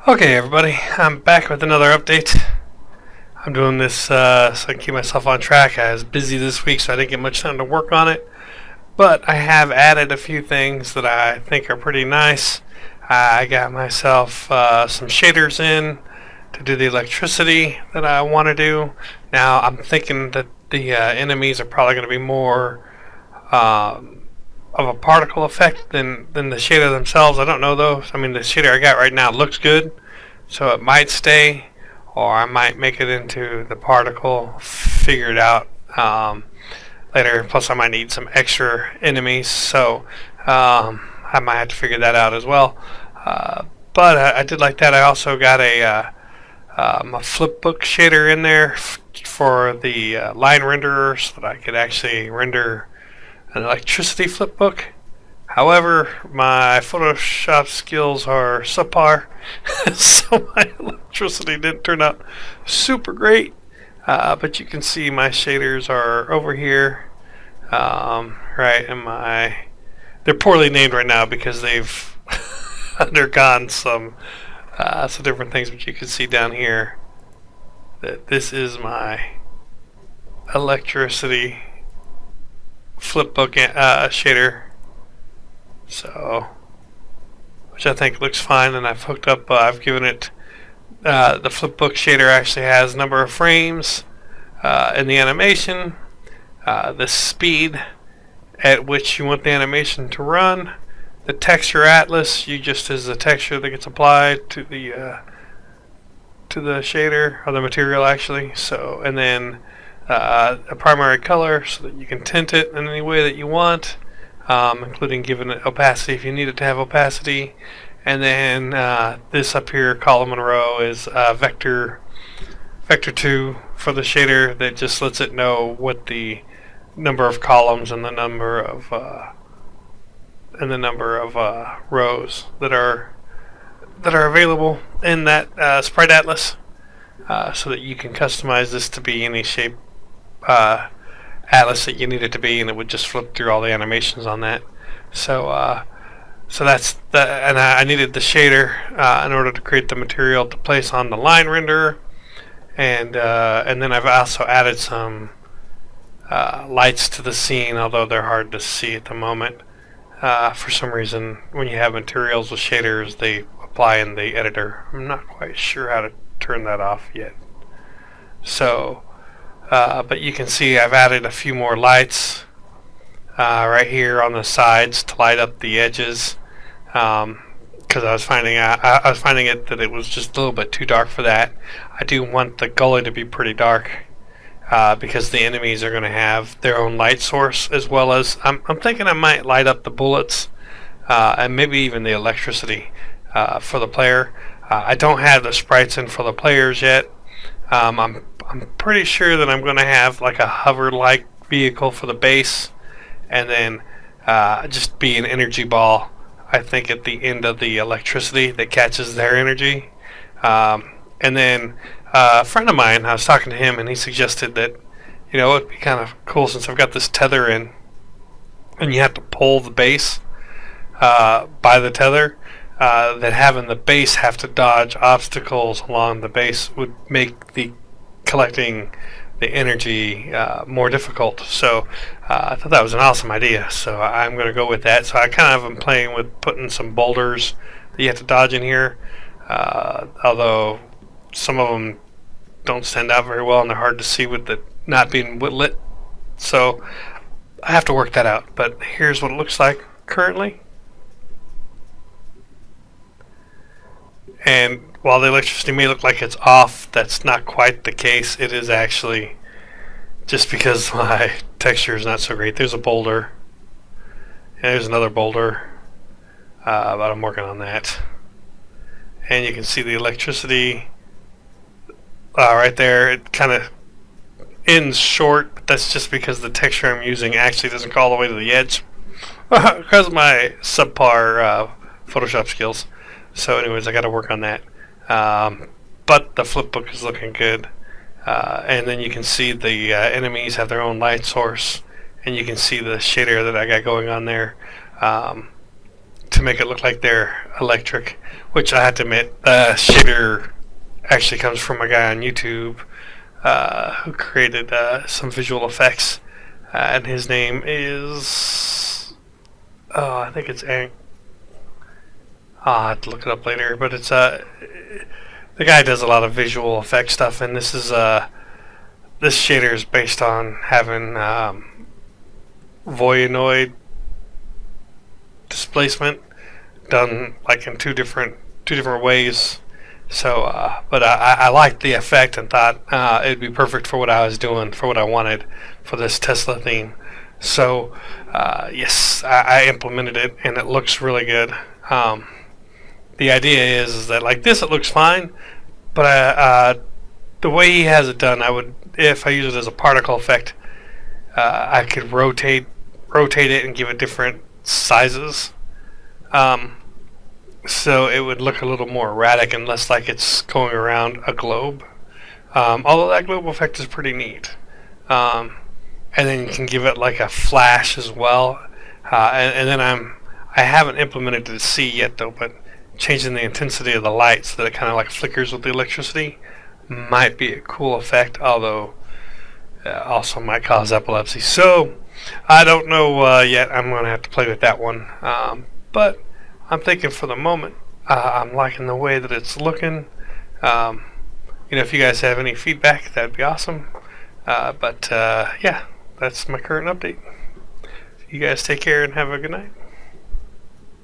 Okay, everybody, I'm back with another update. I'm doing this so I can keep myself on track. I was busy this week, so I didn't get much time to work on it. But I have added a few things that I think are pretty nice. I got myself some shaders in to do the electricity that I want to do. Now, I'm thinking that the enemies are probably going to be more of a particle effect than the shader themselves. I don't know though. I mean, the shader I got right now looks good, so it might stay, or I might make it into the particle. Figure it out later. Plus, I might need some extra enemies, so I might have to figure that out as well. But I did like that. I also got a flipbook shader in there for the line renderer, so that I could actually render an electricity flipbook. However, my Photoshop skills are subpar, so my electricity didn't turn out super great. But you can see my shaders are over here, right in my. They're poorly named right now because they've undergone some different things. But you can see down here that this is my electricity flipbook shader, so which I think looks fine, and I've hooked up. I've given it the flipbook shader actually has number of frames in the animation, the speed at which you want the animation to run, the texture atlas. You just is the texture that gets applied to the shader or the material actually. So and then a primary color so that you can tint it in any way that you want, including giving it opacity if you need it to have opacity. And then this up here, column and row, is vector 2 for the shader that just lets it know what the number of columns and the number of rows that are available in that sprite atlas, so that you can customize this to be any shape atlas that you need it to be, and it would just flip through all the animations on that. So that's the, and I needed the shader in order to create the material to place on the line renderer, and then I've also added some lights to the scene, although they're hard to see at the moment. For some reason, when you have materials with shaders, they apply in the editor. I'm not quite sure how to turn that off yet. So. But you can see I've added a few more lights right here on the sides to light up the edges, because I was finding it that it was just a little bit too dark for that. I do want the gully to be pretty dark, because the enemies are going to have their own light source, as well as I'm thinking I might light up the bullets and maybe even the electricity for the player. I don't have the sprites in for the players yet. I'm pretty sure that I'm going to have like a hover-like vehicle for the base, and then just be an energy ball, I think, at the end of the electricity that catches their energy. And then a friend of mine, I was talking to him, and he suggested that, it would be kind of cool since I've got this tether in, and you have to pull the base by the tether, that having the base have to dodge obstacles along the base would make the collecting the energy more difficult. So I thought that was an awesome idea, so I'm going to go with that. So I kind of am playing with putting some boulders that you have to dodge in here, although some of them don't stand out very well and they're hard to see with it not being lit, so I have to work that out. But here's what it looks like currently. And while the electricity may look like it's off, that's not quite the case. It is actually just because my texture is not so great. There's a boulder, and there's another boulder, but I'm working on that. And you can see the electricity right there. It kind of ends short, but that's just because the texture I'm using actually doesn't go all the way to the edge because of my subpar Photoshop skills. So anyways, I got to work on that. But the flipbook is looking good. And then you can see the enemies have their own light source, and you can see the shader that I got going on there. to make it look like they're electric, which I have to admit, shader actually comes from a guy on YouTube who created some visual effects, and his name is, I think it's I'll have to look it up later, but it's the guy does a lot of visual effect stuff, and this shader is based on having voinoid displacement done like in two different ways. So, but I liked the effect and thought it'd be perfect for what I was doing, for what I wanted for this Tesla theme. So, yes, I implemented it, and it looks really good. The idea is that like this, it looks fine, but the way he has it done, if I use it as a particle effect, I could rotate it and give it different sizes. So it would look a little more erratic and less like it's going around a globe. Although that globe effect is pretty neat. And then you can give it like a flash as well. And then I haven't implemented the C yet though, but changing the intensity of the light so that it kind of like flickers with the electricity might be a cool effect, although also might cause epilepsy. So I don't know yet. I'm going to have to play with that one. But I'm thinking for the moment, I'm liking the way that it's looking. If you guys have any feedback, that'd be awesome. But yeah, that's my current update. You guys take care and have a good night.